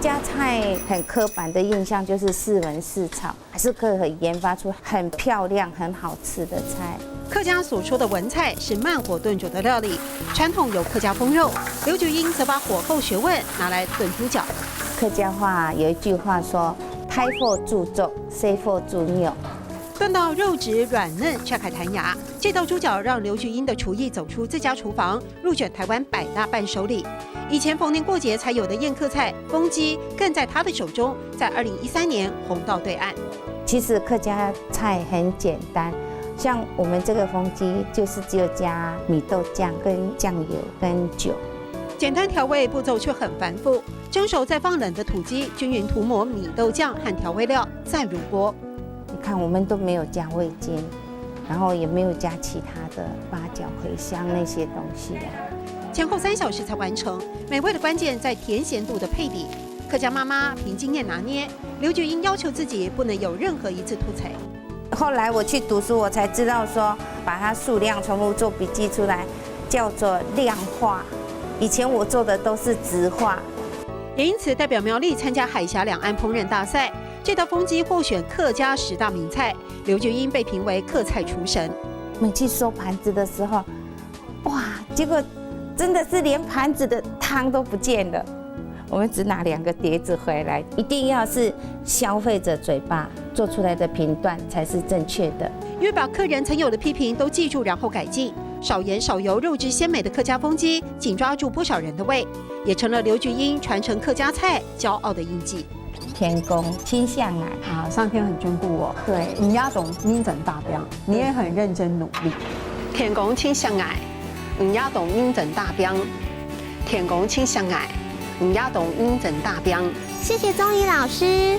家菜很刻板的印象就是4文4炒，还是可以研发出很漂亮、很好吃的菜。客家所说的文菜是慢火炖煮的料理，传统有客家风肉。刘菊英则把火候学问拿来炖猪脚。客家话有一句话说：“胎货注重，生货注牛。”炖到肉质软嫩，却还弹牙。这道猪脚让刘菊英的厨艺走出自家厨房，入选台湾100大伴手礼。以前逢年过节才有的宴客菜风鸡，更在她的手中，在2013年红到对岸。其实客家菜很简单，像我们这个风鸡，就是只有加米豆酱、跟酱油、跟酒。简单调味步骤却很繁复，蒸熟再放冷的土鸡均匀涂抹米豆酱和调味料，再入锅。你看，我们都没有加味精，然后也没有加其他的八角、茴香那些东西啊。前后3小时才完成，美味的关键在甜咸度的配比。客家妈妈凭经验拿捏，刘菊英要求自己不能有任何一次突踩。后来我去读书，我才知道说，把它数量全部做笔记出来，叫做量化。以前我做的都是直化，也因此代表苗栗参加海峡两岸烹饪大赛。这道风鸡获选客家10大名菜，刘菊英被评为客菜厨神。每去收盘子的时候，哇，结果真的是连盘子的汤都不见了。我们只拿2个碟子回来，一定要是消费者嘴巴做出来的评断才是正确的。因为把客人曾有的批评都记住，然后改进。少盐少油、肉质鲜美的客家风鸡，紧抓住不少人的胃，也成了刘菊英传承客家菜骄傲的印记。天公亲向来啊，上天很眷顾我。对，你要懂认真达标，你也很认真努力。天公亲相爱，你要懂认真达标。天公亲相爱，你要懂认真达标。谢谢宗仪老师。